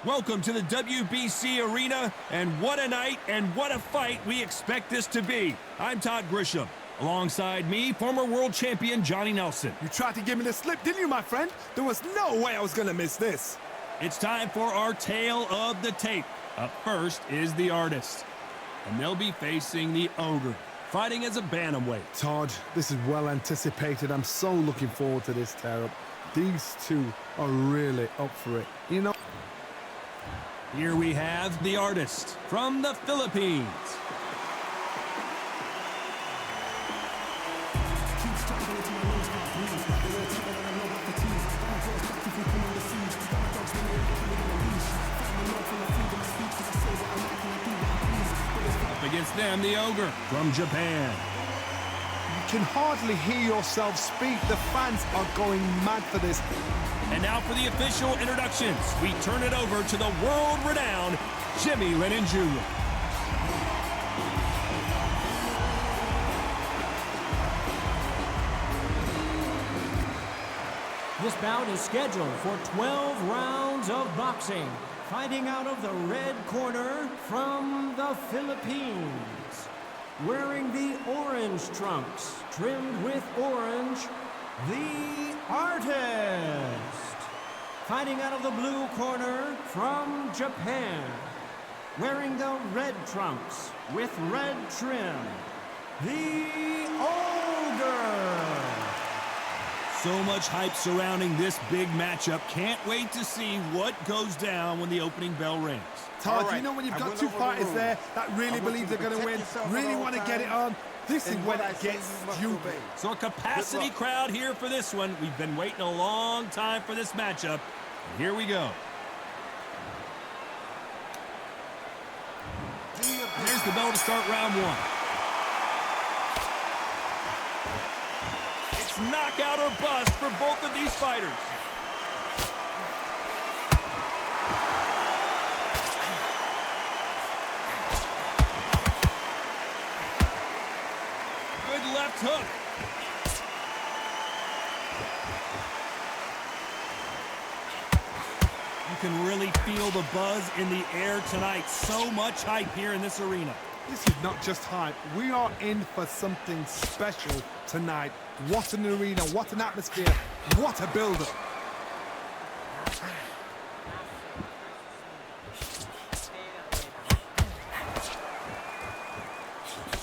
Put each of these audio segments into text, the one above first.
Welcome to the WBC arena, and what a night and what a fight we expect this to be. I'm Todd Grisham. Alongside me, former world champion Johnny Nelson. You tried to give me the slip, didn't you, my friend? There was no way I was going to miss this. It's time for our tale of the tape. Up first is the artist, and they'll be facing the ogre, fighting as a bantamweight. Todd, this is well anticipated. I'm so looking forward to this tear-up. These two are really up for it. You know. Here we have the artist from the Philippines. Up against them, the ogre from Japan. You can hardly hear yourself speak. The fans are going mad for this. And now for the official introductions, we turn it over to the world-renowned Jimmy Lennon Jr. This bout is scheduled for 12 rounds of boxing. Fighting out of the red corner from the Philippines. Wearing the orange trunks, trimmed with orange, the artist. Fighting out of the blue corner from Japan. Wearing the red trunks with red trim, the ogre. So much hype surrounding this big matchup. Can't wait to see what goes down when the opening bell rings. Todd, you know when you've got two fighters there that really believe they're going to win, really want to get it on? This is when it gets stupid. So a capacity crowd here for this one. We've been waiting a long time for this matchup. And here we go. There's the bell to start round one. It's knockout or bust for both of these fighters. Good left hook. You can really feel the buzz in the air tonight. So much hype here in this arena. This is not just hype. We are in for something special tonight. What an arena, what an atmosphere, what a build-up.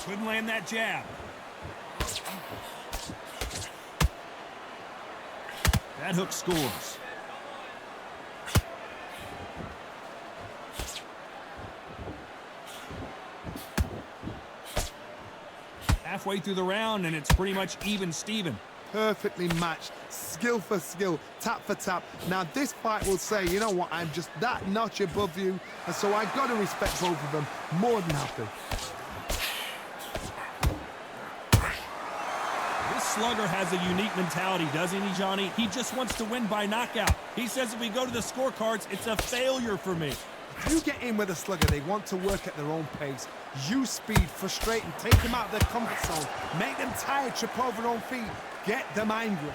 Couldn't land that jab. That hook scores. Halfway through the round, and it's pretty much even Steven. Perfectly matched, skill for skill, tap for tap. Now this fight will say, you know what, I'm just that notch above you, and so I've got to respect both of them more than happy. This slugger has a unique mentality, doesn't he, Johnny? He just wants to win by knockout. He says if we go to the scorecards, it's a failure for me. If you get in with a slugger, they want to work at their own pace. Use speed, frustrate them, take them out of their comfort zone, make them tired, trip over their own feet, get them angry.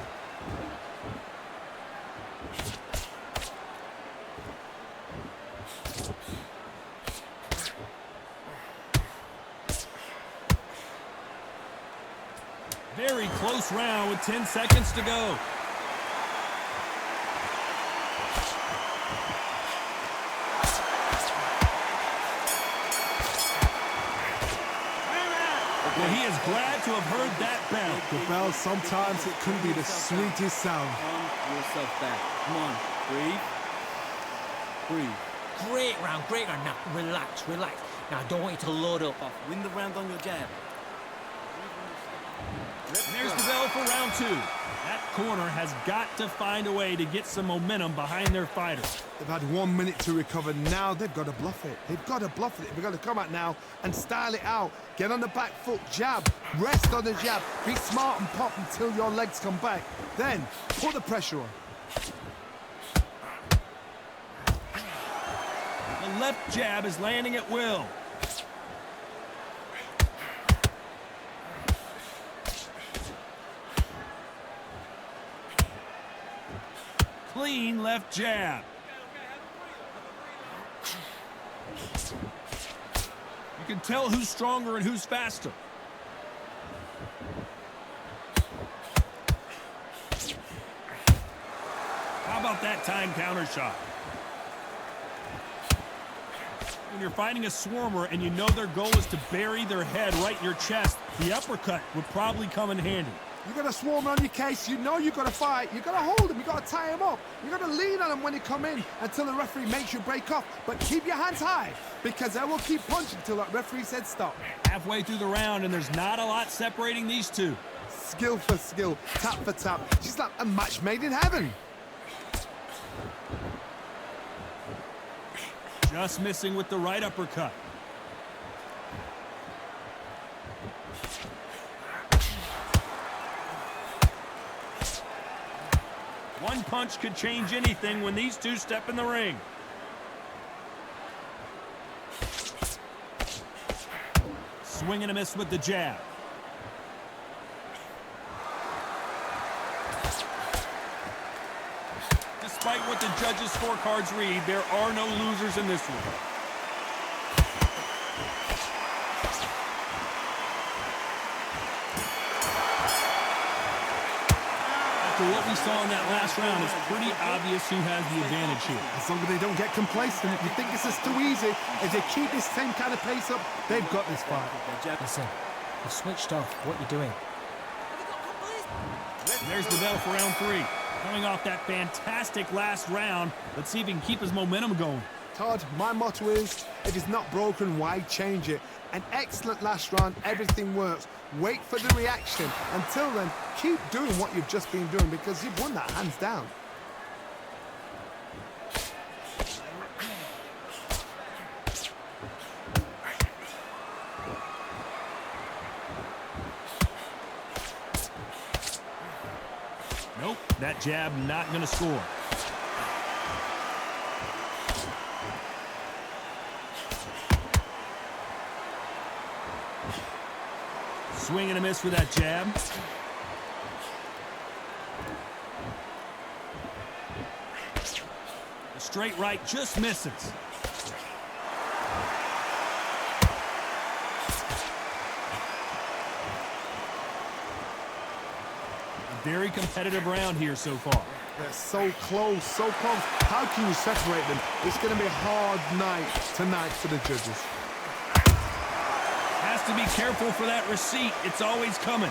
Very close round with 10 seconds to go. Well, he is glad to have heard that bell. The bell, sometimes it can be the sweetest sound. Calm yourself back. Come on, breathe. Breathe. Great round, great round. Now, relax, relax. Now, I don't want you to load up. Win the round on your jab. There's the bell for round two. That corner has got to find a way to get some momentum behind their fighter. They've had 1 minute to recover. Now they've got to bluff it. They've got to bluff it. They've got to come out now and style it out. Get on the back foot, jab, rest on the jab. Be smart and pop until your legs come back. Then put the pressure on. The left jab is landing at will. Clean left jab. You can tell who's stronger and who's faster. How about that time counter shot? When you're fighting a swarmer and you know their goal is to bury their head right in your chest, the uppercut would probably come in handy. You got a swarm on your case, you know you got to fight, you got to hold him, you got to tie him up, you got to lean on him when he come in until the referee makes you break off. But keep your hands high, because they will keep punching until that referee said stop. Halfway through the round, and there's not a lot separating these two. Skill for skill, tap for tap. She's like a match made in heaven. Just missing with the right uppercut. One punch could change anything when these two step in the ring. Swing and a miss with the jab. Despite what the judges' scorecards read, there are no losers in this one. After what we saw in that last round, it's pretty obvious who has the advantage here. As long as they don't get complacent, if you think this is too easy, if they keep this same kind of pace up, they've got this fight. Listen, you switched off. What you doing? There's the bell for round 3. Coming off that fantastic last round, let's see if he can keep his momentum going. Todd, my motto is, if it's not broken, why change it? An excellent last round, everything works. Wait for the reaction. Until then, keep doing what you've just been doing, because you've won that hands down. Nope, that jab not going to score. Swing and a miss with that jab. The straight right just misses. A very competitive round here so far. They're so close, so close. How can you separate them? It's going to be a hard night tonight for the judges. Has to be careful for that receipt. It's always coming.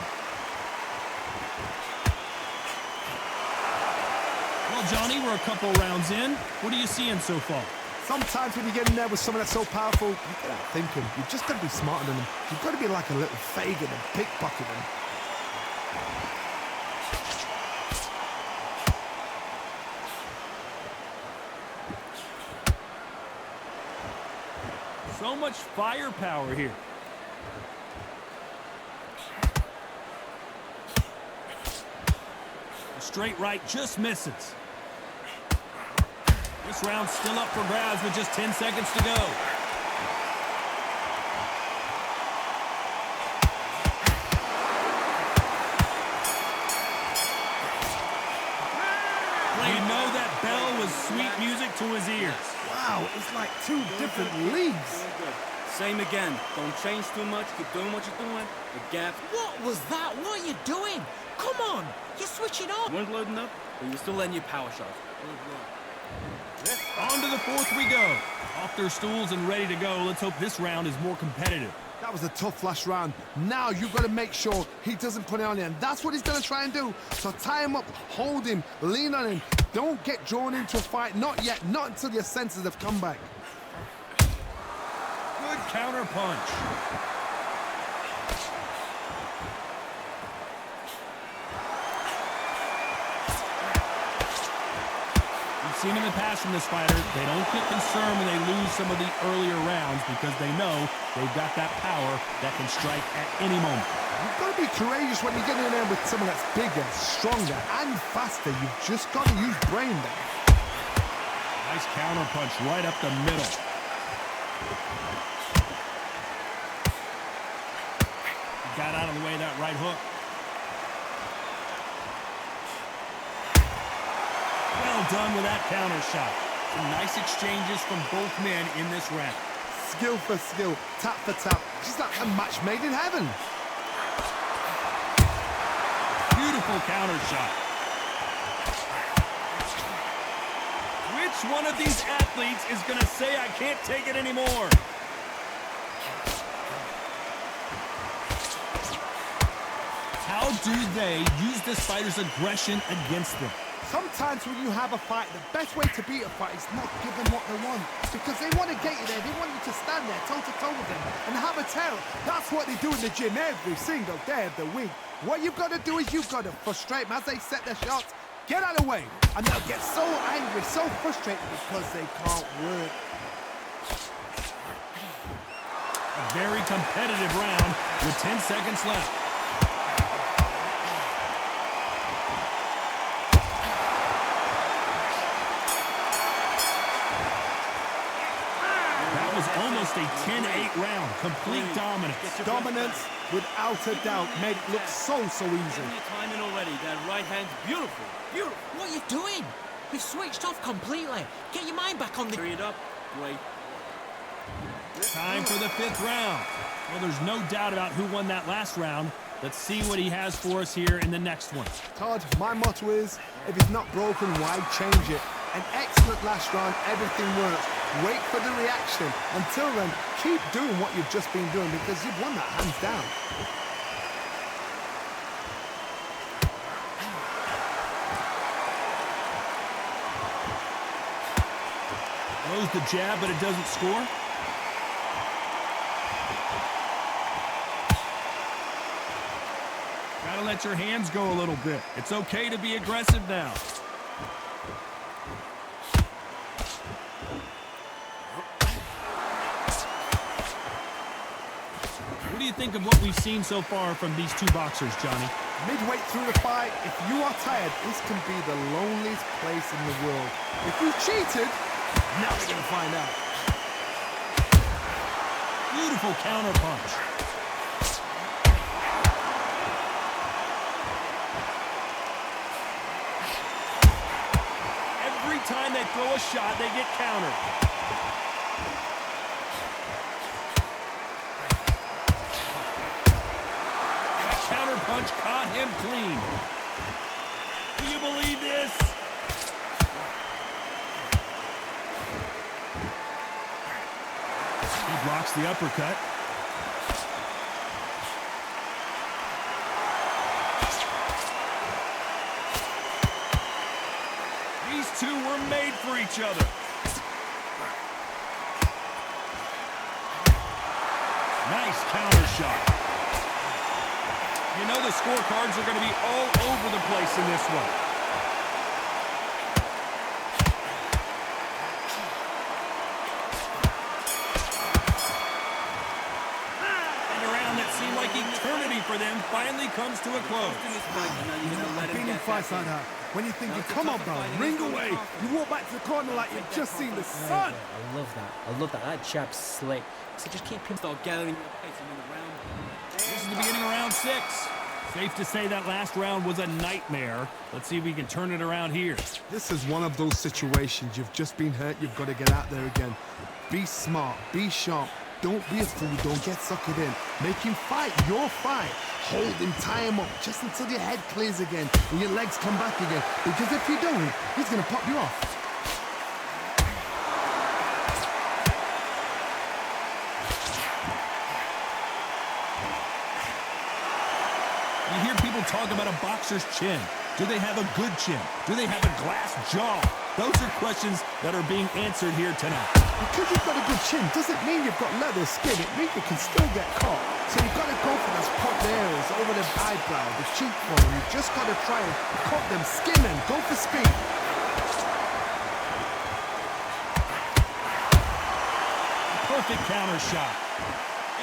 Well, Johnny, we're a couple rounds in. What are you seeing so far? Sometimes when you get in there with someone that's so powerful, you get out thinking. You've just got to be smarter than them. You've got to be like a little Fagin and pickpocket them. So much firepower here. The straight right just misses. This round's still up for grabs with just 10 seconds to go. You know that bell was sweet music to his ears. Wow, it's like two different leagues. Same again. Don't change too much. Keep doing what you're doing. The gap. What was that? What are you doing? Come on, you're switching up. You weren't loading up, but you're still letting your power shots. On to the 4th we go. Off their stools and ready to go. Let's hope this round is more competitive. That was a tough last round. Now you've got to make sure he doesn't put it on you, and that's what he's going to try and do. So tie him up, hold him, lean on him. Don't get drawn into a fight. Not yet. Not until your senses have come back. Good counter punch. We've seen in the past from this fighter, they don't get concerned when they lose some of the earlier rounds because they know they've got that power that can strike at any moment. You've got to be courageous when you get in there with someone that's bigger, stronger, and faster. You've just got to use brain there. Nice counter punch right up the middle. Got out of the way of that right hook. Well done with that counter shot. Some nice exchanges from both men in this round. skill for skill, tap for tap. She's like a match made in heaven. Beautiful counter shot. Which one of these athletes is going to say, I can't take it anymore? How do they use this fighter's aggression against them? Sometimes when you have a fight, the best way to beat a fight is not give them what they want. Because they want to get you there, they want you to stand there toe-to-toe with them and have a tail. That's what they do in the gym every single day of the week. What you've got to do is you've got to frustrate them as they set their shots. Get out of the way. And they'll get so angry, so frustrated because they can't work. A very competitive round with 10 seconds left. That was almost a 10-8 round. Complete dominance. Dominance, without a doubt, made it look so easy. Your timing already. That right hand's beautiful. Beautiful. What are you doing? You've switched off completely. Get your mind back on the... Hurry it up. Great. Time for the 5th round. Well, there's no doubt about who won that last round. Let's see what he has for us here in the next one. Todd, my motto is, if it's not broken, why change it? An excellent last round, everything works. Wait for the reaction. Until then, keep doing what you've just been doing because you've won that hands down. Throws the jab, but it doesn't score. Gotta let your hands go a little bit. It's okay to be aggressive now. What do you think of what we've seen so far from these two boxers, Johnny? Midway through the fight, if you are tired, this can be the loneliest place in the world. If you cheated, now we're going to find out. Beautiful counter punch. Every time they throw a shot, they get countered. Counter punch caught him clean. Do you believe this? He blocks the uppercut. These two were made for each other. Nice counter shot. You know the scorecards are going to be all over the place in this one. And a round that seemed like eternity for them finally comes to a close. I've been in fights like that. When you're thinking, come on, bro, ring away. You walk back to the corner like you've just seen the sun. I love that. I love that. That jab's slick. So just keep him... Start gathering your pace in the round. This is the beginning of round 6. Safe to say that last round was a nightmare. Let's see if we can turn it around here. This is one of those situations. You've just been hurt. You've got to get out there again. Be smart. Be sharp. Don't be a fool. Don't get suckered in. Make him fight your fight. Hold him, tie him up, just until your head clears again and your legs come back again. Because if you don't, he's going to pop you off. You hear people talk about a boxer's chin. Do they have a good chin? Do they have a glass jaw? Those are questions that are being answered here tonight. Because you've got a good chin doesn't mean you've got leather skin. It means you can still get caught. So you've got to go for those popped areas over the eyebrow, the cheekbone. You've just got to try and cut them, skin them, go for speed. Perfect counter shot.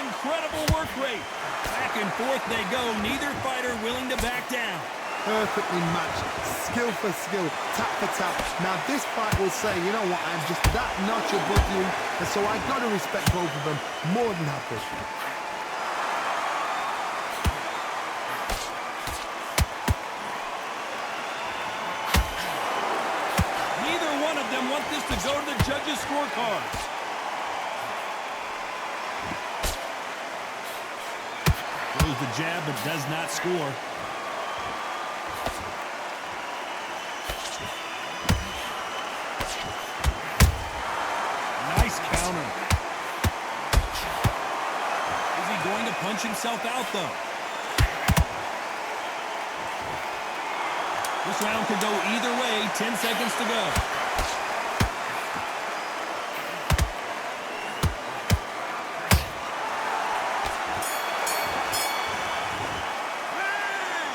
Incredible work rate. Back and forth they go. Neither fighter willing to back down. Perfectly matched, skill for skill, tap for tap. Now this fight will say, you know what, I'm just that notch above you, and so I got to respect both of them more than happy. Neither one of them want this to go to the judges' scorecards. Throws the jab, but does not score. Nice counter. Is he going to punch himself out, though? This round could go either way. 10 seconds to go.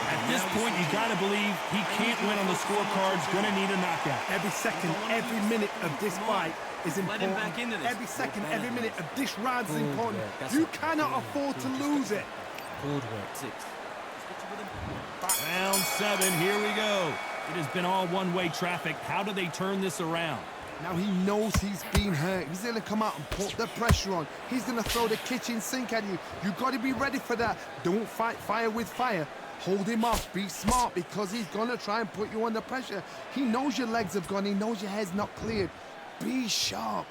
At this point, you got to believe he can't win on the scorecards. Going to need a knockout. Every second, every minute of this fight is Let him important. back into this. Every second, every minute of this round is Good important. work. That's You it. cannot afford to lose it. Good work. 6. Round 7, here we go. It has been all one-way traffic. How do they turn this around? Now he knows he's been hurt. He's going to come out and put the pressure on. He's going to throw the kitchen sink at you. You've got to be ready for that. Don't fight fire with fire. Hold him off. Be smart because he's going to try and put you under pressure. He knows your legs have gone. He knows your head's not cleared. Be sharp.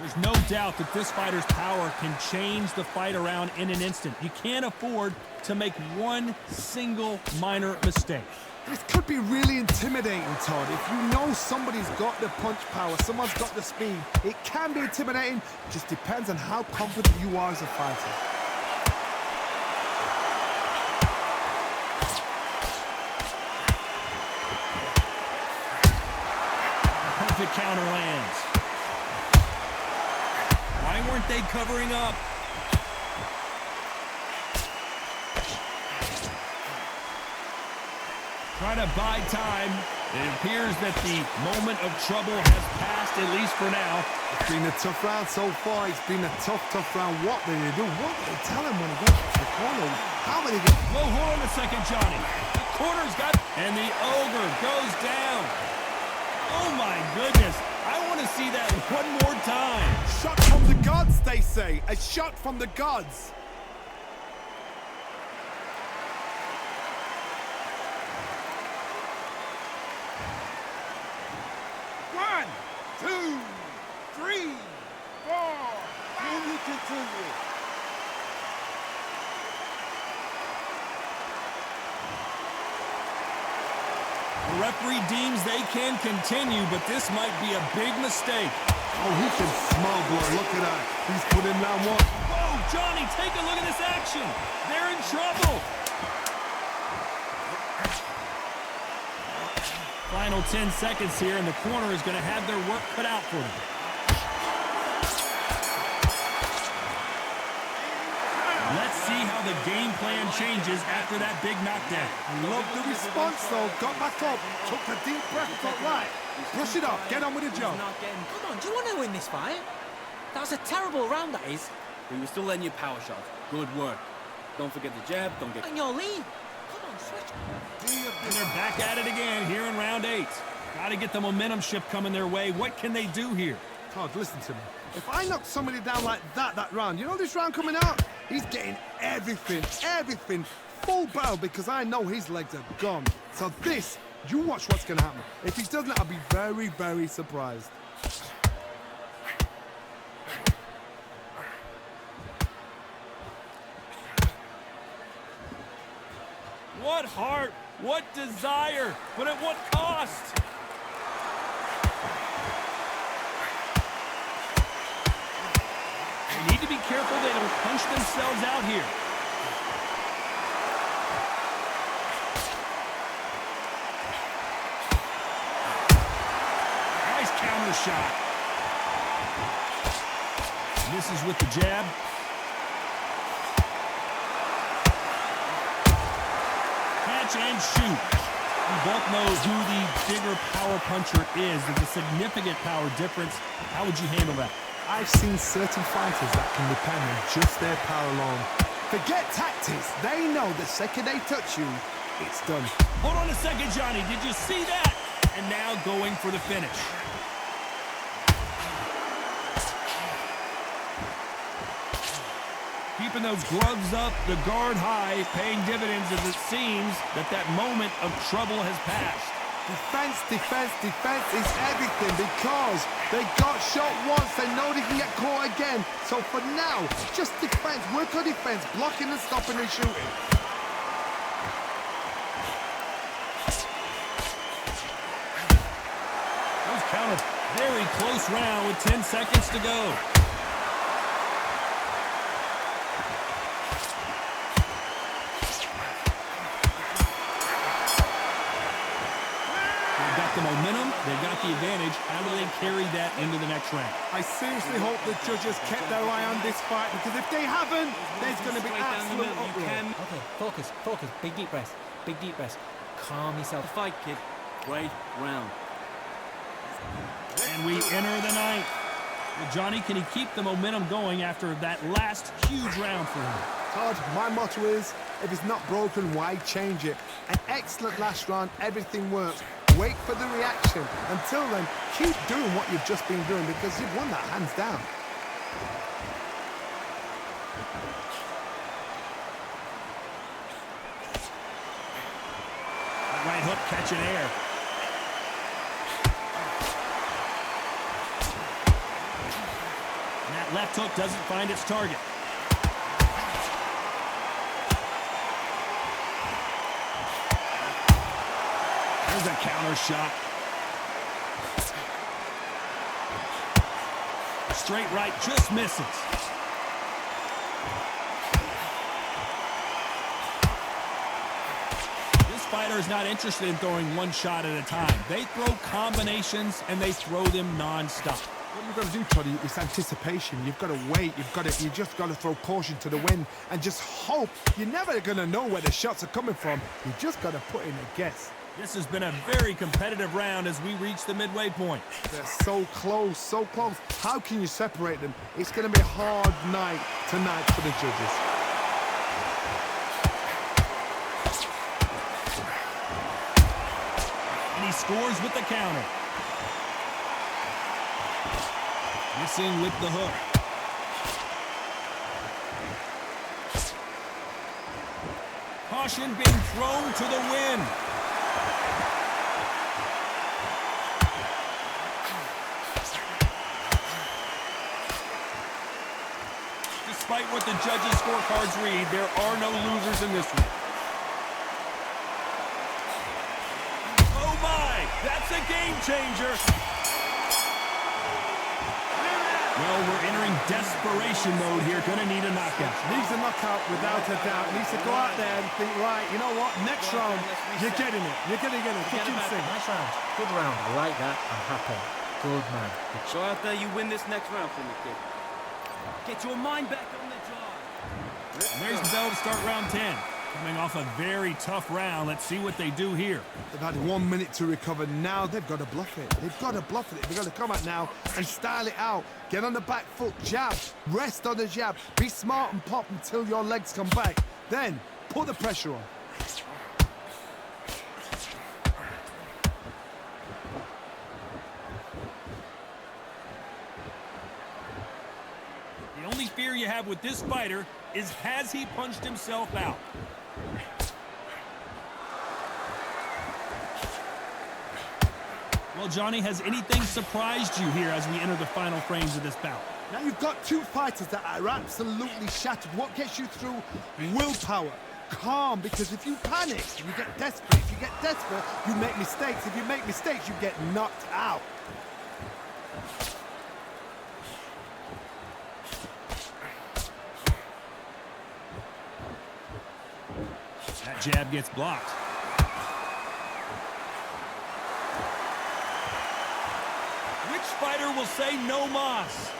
There's no doubt that this fighter's power can change the fight around in an instant. You can't afford to make one single minor mistake. This could be really intimidating, Todd. If you know somebody's got the punch power, someone's got the speed, it can be intimidating. Just depends on how confident you are as a fighter. Perfect counter lands. Why weren't they covering up? Trying to buy time. It appears that the moment of trouble has passed, at least for now. It's been a tough round so far. It's been a tough round. What did they do? What did they tell him when he got to the corner? How did he get... Whoa, hold on a second, Johnny. The corner's got... And the ogre goes down. Oh, my goodness. I want to see that one more time. Shot from the gods, they say. A shot from the gods. One, two, three, four. Can you continue? The referee deems they can continue, but this might be a big mistake. Oh, he can smell blood. Look at that. He's put in round one. Whoa, Johnny, take a look at this action. They're in trouble. Final 10 seconds here, and the corner is going to have their work cut out for them. Let's see how the game plan changes after that big knockdown. Love the response, though. Got back up. Took a deep breath. Got right. Brush it off. Get on with the job. Not getting... Come on, do you want to win this fight? That was a terrible round, that is. We were still letting you power shots. Good work. Don't forget the jab. Don't get... And your lead. Come on, switch. And they're back at it again here in round 8. Got to get the momentum shift coming their way. What can they do here? Todd, listen to me. If I knock somebody down like that round, you know this round coming out? He's getting everything, full barrel because I know his legs are gone. So this, you watch what's going to happen. If he doesn't, I'll be very, very surprised. What heart, what desire, but at what cost? They need to be careful they don't punch themselves out here. Nice counter shot. Misses with the jab. Catch and shoot. We both know who the bigger power puncher is. There's a significant power difference. How would you handle that? I've seen certain fighters that can depend on just their power alone. Forget tactics. They know the second they touch you, it's done. Hold on a second, Johnny. Did you see that? And now going for the finish. Keeping those gloves up, the guard high, paying dividends as it seems that moment of trouble has passed. Defense, defense, defense is everything because they got shot once. They know they can get caught again. So for now, just defense. Work on defense, blocking and stopping and shooting. Those count a very close round with 10 seconds to go. The momentum, they got the advantage. How do they carry that into the next round? I seriously hope the judges kept their eye on this fight because if they haven't, there's going to be absolute uproar. Okay, focus, focus. Big deep breath. Big deep breath. Calm yourself. Fight, kid. Great round. And we enter the ninth. Well, Johnny, can he keep the momentum going after that last huge round for him? Todd, my motto is, if it's not broken, why change it? An excellent last round, everything works. Wait for the reaction. Until then, keep doing what you've just been doing because you've won that hands down. That right hook catching air. And that left hook doesn't find its target. There's a counter shot. Straight right just misses. This fighter is not interested in throwing one shot at a time. They throw combinations and they throw them non-stop. What you've got to do, Toddy, is anticipation. You've got to wait. You just got to throw caution to the wind and just hope. You're never going to know where the shots are coming from. You just got to put in a guess. This has been a very competitive round as we reach the midway point. They're so close, so close. How can you separate them? It's going to be a hard night tonight for the judges. And he scores with the counter. Missing with the hook. Caution being thrown to the wind. Despite what the judges' scorecards read, there are no losers in this one. Oh my, that's a game changer. Well, we're entering desperation mode here. Gonna need a knockout. Needs a knockout without a doubt. Needs to go out there and think, right, you know what? Next round, you're getting it. You're going to get it. Kitchen sink. Nice round. Good round. I like that. I'm happy. Good man. Go out there, you win this next round for me, kid. Get your mind back on the job. And there's the bell to start round 10. Coming off a very tough round. Let's see what they do here. They've had 1 minute to recover. Now they've got to bluff it. They've got to bluff it. They've got to come out now and style it out. Get on the back foot, jab. Rest on the jab. Be smart and pop until your legs come back. Then put the pressure on. The only fear you have with this fighter is, has he punched himself out? Well, Johnny, has anything surprised you here as we enter the final frames of this bout? Now you've got two fighters that are absolutely shattered. What gets you through? Willpower. Calm, because if you panic, you get desperate. If you get desperate, you make mistakes. If you make mistakes, you get knocked out. That jab gets blocked. Which fighter will say no mas?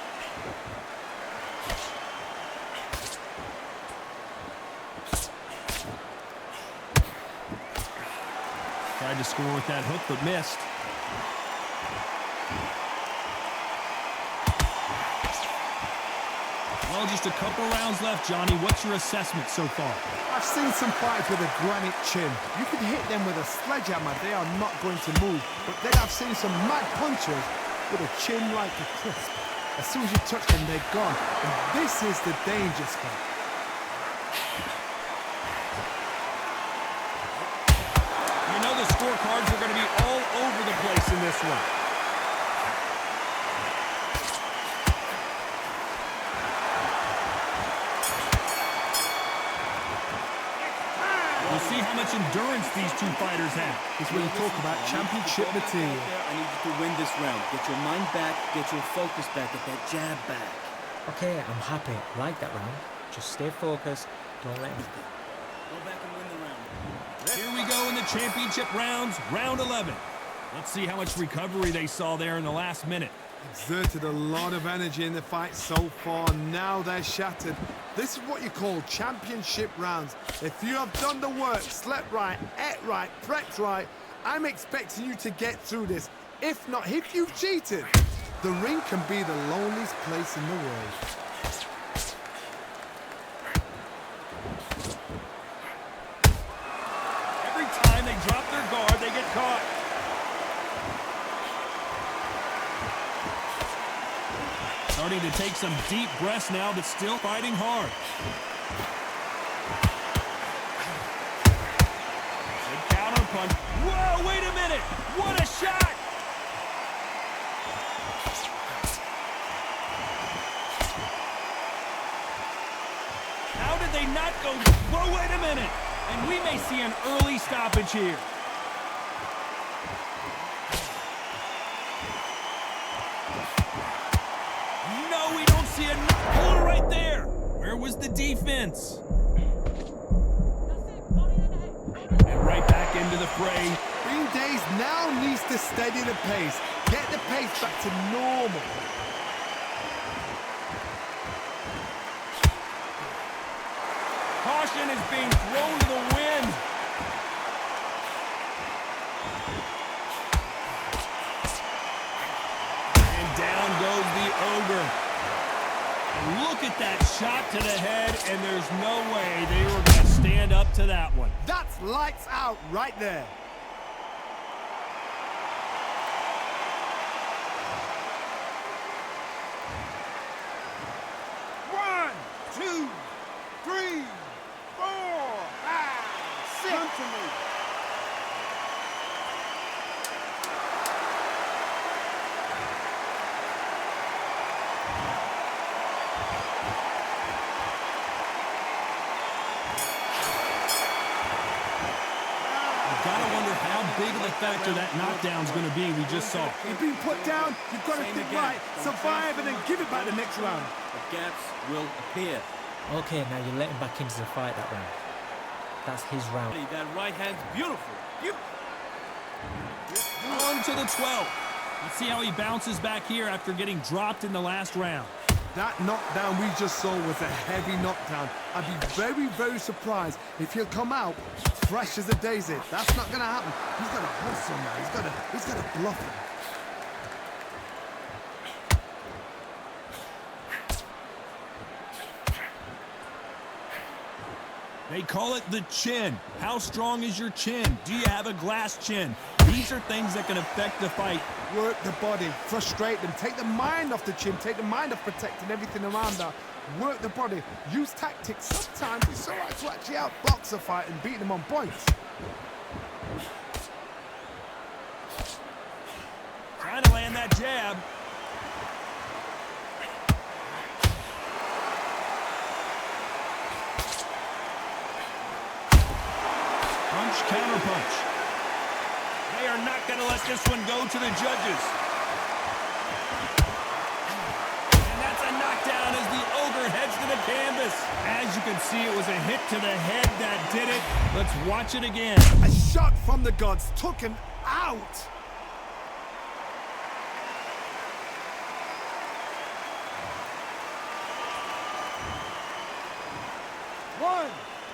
Tried to score with that hook, but missed. Well, just a couple rounds left, Johnny. What's your assessment so far? I've seen some fighters with a granite chin. You can hit them with a sledgehammer. They are not going to move. But then I've seen some mad punchers with a chin like a crisp. As soon as you touch them, they're gone. And this is the danger spot. You know the scorecards are going to be all this one. We'll see how much endurance these two fighters have. It's when you talk about championship material. I need you to win this round. Get your mind back, get your focus back, get that jab back. Okay, I'm happy. I like that round. Just stay focused. Don't let anything. Go back and win the round. Here we go in the championship rounds, round 11. Let's see how much recovery they saw there in the last minute. Exerted a lot of energy in the fight so far. Now they're shattered. This is what you call championship rounds. If you have done the work, slept right, ate right, prepped right, I'm expecting you to get through this. If not, if you've cheated, the ring can be the loneliest place in the world. Every time they drop their guard, they get caught. Starting to take some deep breaths now, but still fighting hard. Big counter punch. Whoa, wait a minute! What a shot! How did they not go? Whoa, wait a minute! And we may see an early stoppage here. No, we don't see a pull right there. Where was the defense? And right back into the fray. Green Days now needs to steady the pace. Get the pace back to normal. Caution is being thrown to the wind. And down goes the Ogre. Look at that shot to the head, and there's no way they were going to stand up to that one. That's lights out right there. One, two, three, four, five, six. Come to me. Gotta wonder how big of a factor that knockdown's going to be we just saw. You've been put down, you've got to think right, survive, and then give it back the next round. The gaps will appear. Okay, now you're letting back into the fight that round. That's his round. That right hand's beautiful. On to the 12th. Let's see how he bounces back here after getting dropped in the last round. That knockdown we just saw was a heavy knockdown. I'd be very, very surprised if he'll come out fresh as a daisy. That's not going to happen. He's got to hustle now. He's got to bluff him. They call it the chin. How strong is your chin? Do you have a glass chin? These are things that can affect the fight. Work the body, frustrate them, take the mind off the chin, take the mind off protecting everything around that. Work the body, use tactics. Sometimes it's all right to actually outbox a fight and beat them on points. Trying to land that jab. Punch, counter punch. They are not going to let this one go to the judges. And that's a knockdown as the Ogre heads to the canvas. As you can see, it was a hit to the head that did it. Let's watch it again. A shot from the gods took him out. One,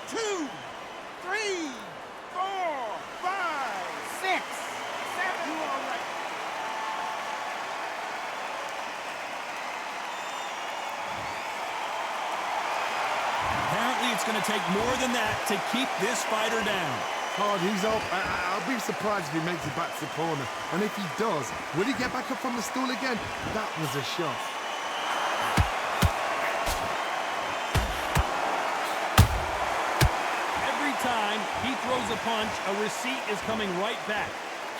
two, three, four, five, six, seven. You all right? Apparently, it's going to take more than that to keep this fighter down. Hard, he's up. I'll be surprised if he makes it back to the corner. And if he does, will he get back up from the stool again? That was a shot. Every time he throws a punch, a receipt is coming right back.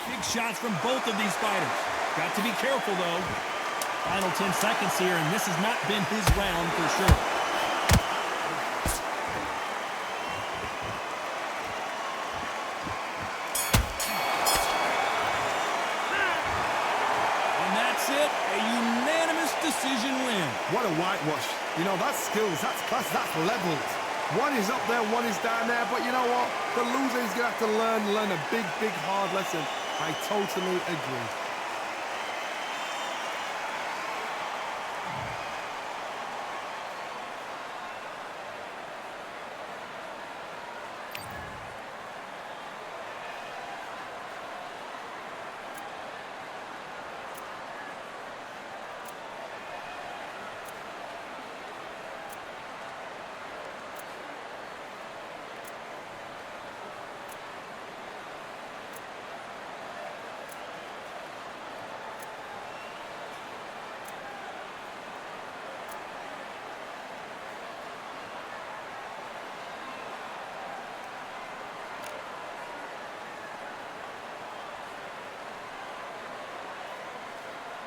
Big shots from both of these fighters. Got to be careful, though. Final 10 seconds here, and this has not been his round for sure. And that's it, a unanimous decision win. What a whitewash. You know, that's skills, that's class, that's levels. One is up there, one is down there, but you know what? The loser is going to have to learn a big, hard lesson. I totally agree.